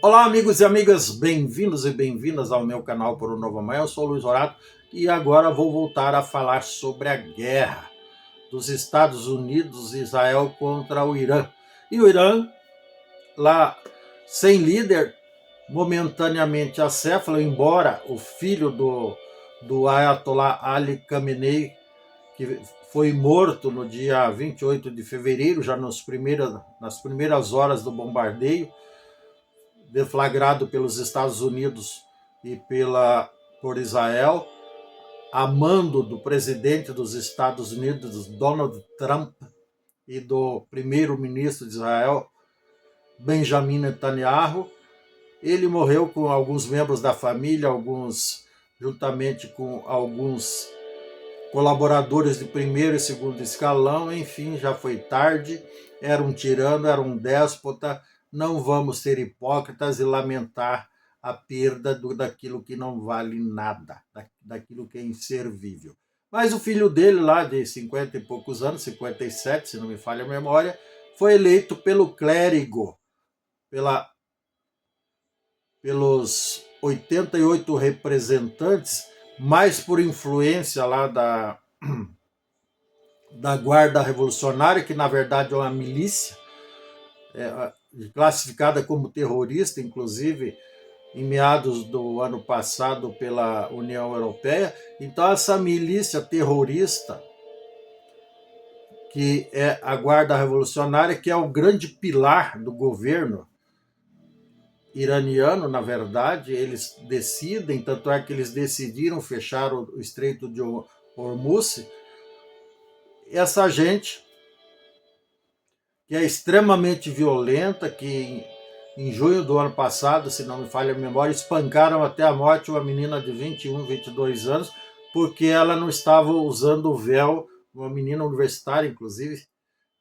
Olá, amigos e amigas, bem-vindos e bem-vindas ao meu canal Por um Novo Amanhã. Eu sou o Luiz Horato e agora vou voltar a falar sobre a guerra dos Estados Unidos e Israel contra o Irã. E o Irã, lá sem líder, momentaneamente acéfalo, embora o filho do Ayatollah Ali Khamenei, que foi morto no dia 28 de fevereiro, já nas primeiras horas do bombardeio, deflagrado pelos Estados Unidos e por Israel, a mando do presidente dos Estados Unidos, Donald Trump, e do primeiro-ministro de Israel, Benjamin Netanyahu. Ele morreu com alguns membros da família, juntamente com alguns colaboradores de primeiro e segundo escalão. Enfim, já foi tarde, era um tirano, era um déspota. Não vamos ser hipócritas e lamentar a perda daquilo que não vale nada, daquilo que é inservível. Mas o filho dele, lá de 50 e poucos anos, 57, se não me falha a memória, foi eleito pelo clérigo, pelos 88 representantes, mais por influência lá da Guarda Revolucionária, que na verdade é uma milícia, classificada como terrorista, inclusive em meados do ano passado pela União Europeia. Então essa milícia terrorista, que é a Guarda Revolucionária, que é o grande pilar do governo iraniano, na verdade, eles decidem, tanto é que eles decidiram fechar o Estreito de Hormuz. Essa gente, que é extremamente violenta, que em junho do ano passado, se não me falha a memória, espancaram até a morte uma menina de 21, 22 anos, porque ela não estava usando o véu, uma menina universitária, inclusive,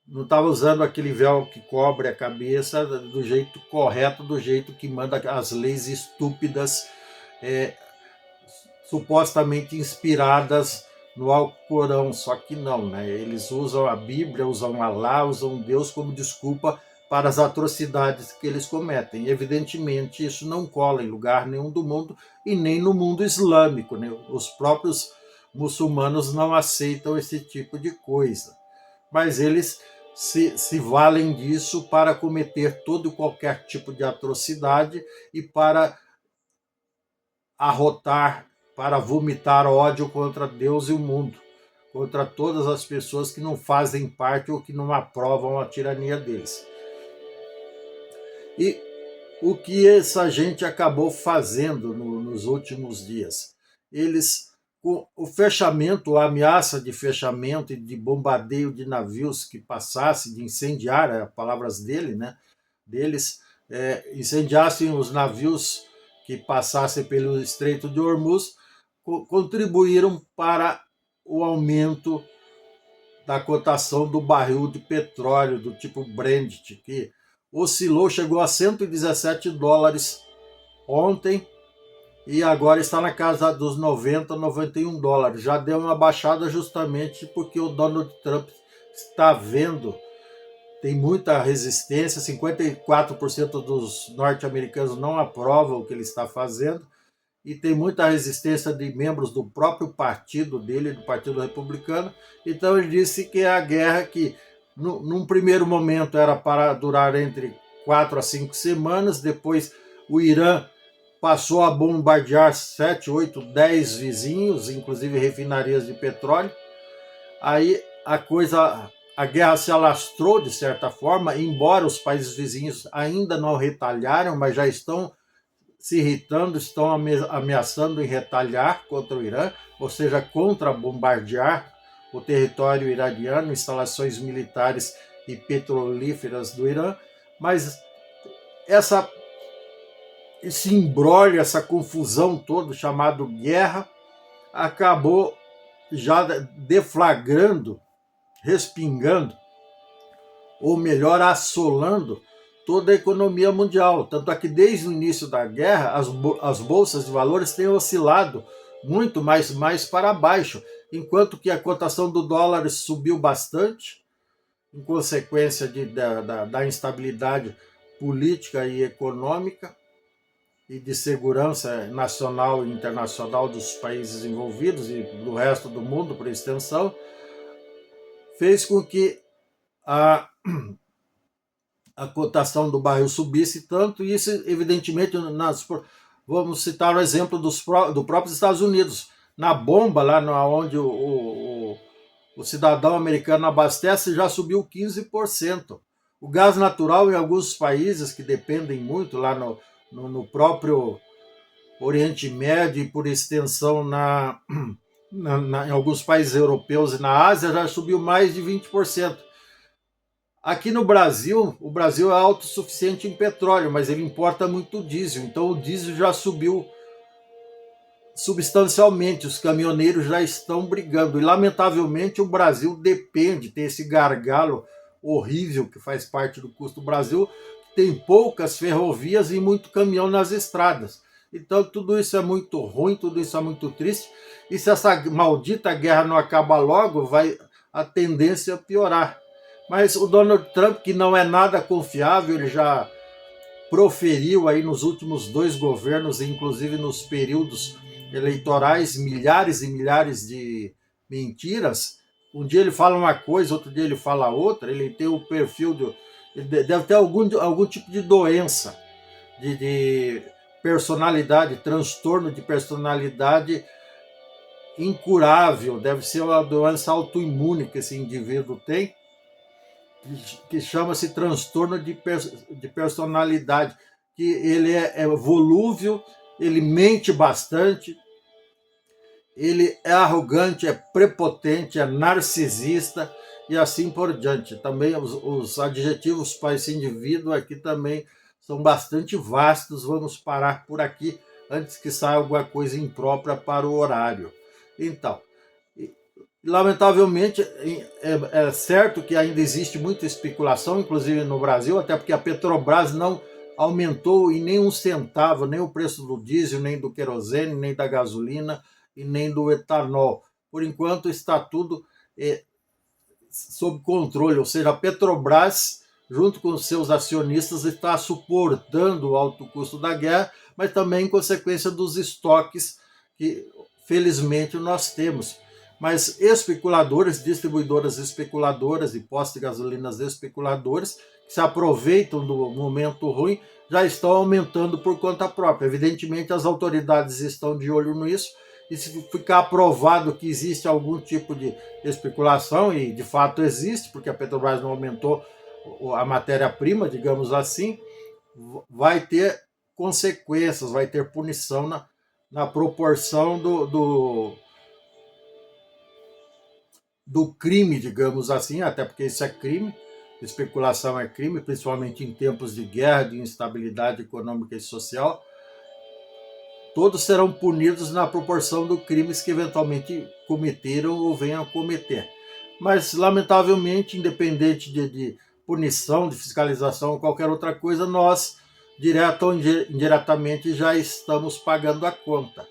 não estava usando aquele véu que cobre a cabeça do jeito correto, do jeito que manda as leis estúpidas, supostamente inspiradas no Alcorão. Só que não, né? Eles usam a Bíblia, usam Alá, usam Deus como desculpa para as atrocidades que eles cometem. Evidentemente, isso não cola em lugar nenhum do mundo e nem no mundo islâmico, né? Os próprios muçulmanos não aceitam esse tipo de coisa. Mas eles se valem disso para cometer todo e qualquer tipo de atrocidade e para arrotar, para vomitar ódio contra Deus e o mundo, contra todas as pessoas que não fazem parte ou que não aprovam a tirania deles. E o que essa gente acabou fazendo nos últimos dias? Eles, com o fechamento, a ameaça de fechamento e de bombardeio de navios que passasse, de incendiar, palavras dele, né, deles, incendiassem os navios que passassem pelo Estreito de Hormuz, contribuíram para o aumento da cotação do barril de petróleo do tipo Brent, que oscilou, chegou a $117 ontem e agora está na casa dos 90, $91. Já deu uma baixada justamente porque o Donald Trump está vendo, tem muita resistência, 54% dos norte-americanos não aprovam o que ele está fazendo, e tem muita resistência de membros do próprio partido dele, do Partido Republicano. Então ele disse que é a guerra que, num primeiro momento, era para durar entre 4 a 5 semanas, depois o Irã passou a bombardear 7, 8, 10 vizinhos, inclusive refinarias de petróleo. Aí a guerra se alastrou de certa forma, embora os países vizinhos ainda não retalharam, mas já estão se irritando, estão ameaçando em retaliar contra o Irã, ou seja, contra bombardear o território iraniano, instalações militares e petrolíferas do Irã. Mas esse imbróglio, essa confusão toda, chamado guerra, acabou já deflagrando, respingando, ou melhor, assolando toda a economia mundial. Tanto é que desde o início da guerra, as bolsas de valores têm oscilado muito mais para baixo, enquanto que a cotação do dólar subiu bastante, em consequência da instabilidade política e econômica. e de segurança nacional e internacional dos países envolvidos e do resto do mundo, por extensão, fez com que a cotação do barril subisse tanto, e isso, evidentemente, vamos citar o exemplo do próprio Estados Unidos. Na bomba, lá onde o cidadão americano abastece, já subiu 15%. O gás natural, em alguns países que dependem muito, lá no próprio Oriente Médio e, por extensão, em alguns países europeus e na Ásia, já subiu mais de 20%. Aqui no Brasil, o Brasil é autossuficiente em petróleo, mas ele importa muito diesel. Então o diesel já subiu substancialmente, os caminhoneiros já estão brigando. E lamentavelmente o Brasil depende, tem esse gargalo horrível que faz parte do custo do Brasil, tem poucas ferrovias e muito caminhão nas estradas. Então tudo isso é muito ruim, tudo isso é muito triste. E se essa maldita guerra não acaba logo, a tendência é piorar. Mas o Donald Trump, que não é nada confiável, ele já proferiu aí nos últimos 2 governos, inclusive nos períodos eleitorais, milhares e milhares de mentiras. Um dia ele fala uma coisa, outro dia ele fala outra. Ele tem o perfil ele deve ter algum tipo de doença, de personalidade, transtorno de personalidade incurável. Deve ser uma doença autoimune que esse indivíduo tem, que chama-se transtorno de personalidade, que ele é volúvel, ele mente bastante, ele é arrogante, é prepotente, é narcisista e assim por diante. Também os adjetivos para esse indivíduo aqui também são bastante vastos. Vamos parar por aqui antes que saia alguma coisa imprópria para o horário. Então, lamentavelmente, é certo que ainda existe muita especulação, inclusive no Brasil, até porque a Petrobras não aumentou em nem um centavo nem o preço do diesel, nem do querosene, nem da gasolina e nem do etanol. Por enquanto está tudo sob controle, ou seja, a Petrobras, junto com os seus acionistas, está suportando o alto custo da guerra, mas também em consequência dos estoques que, felizmente, nós temos. Mas especuladores, distribuidoras especuladoras e postos de gasolinas especuladores, que se aproveitam do momento ruim, já estão aumentando por conta própria. Evidentemente, as autoridades estão de olho nisso, e se ficar provado que existe algum tipo de especulação, e de fato existe, porque a Petrobras não aumentou a matéria-prima, digamos assim, vai ter consequências, vai ter punição na proporção do crime, digamos assim, até porque isso é crime, especulação é crime, principalmente em tempos de guerra, de instabilidade econômica e social. Todos serão punidos na proporção dos crimes que eventualmente cometeram ou venham a cometer. Mas, lamentavelmente, independente de punição, de fiscalização ou qualquer outra coisa, nós, direto ou indiretamente, já estamos pagando a conta.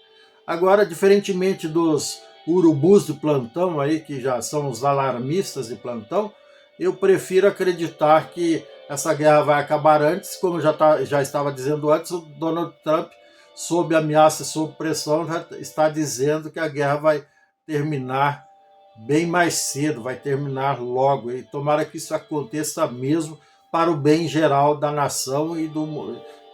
Agora, diferentemente dos urubus de plantão aí, que já são os alarmistas de plantão, eu prefiro acreditar que essa guerra vai acabar antes. Como eu já estava dizendo antes, o Donald Trump, sob ameaça e sob pressão, já está dizendo que a guerra vai terminar bem mais cedo, vai terminar logo. E tomara que isso aconteça mesmo, para o bem geral da nação e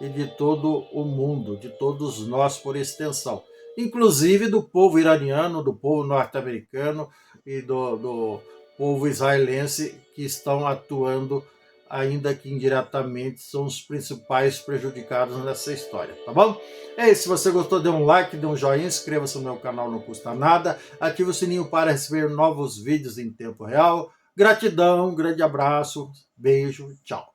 de todo o mundo, de todos nós por extensão. Inclusive do povo iraniano, do povo norte-americano e do povo israelense, que estão atuando, ainda que indiretamente, são os principais prejudicados nessa história, tá bom? É isso, se você gostou, dê um like, dê um joinha, inscreva-se no meu canal, não custa nada, ative o sininho para receber novos vídeos em tempo real. Gratidão, um grande abraço, beijo, tchau.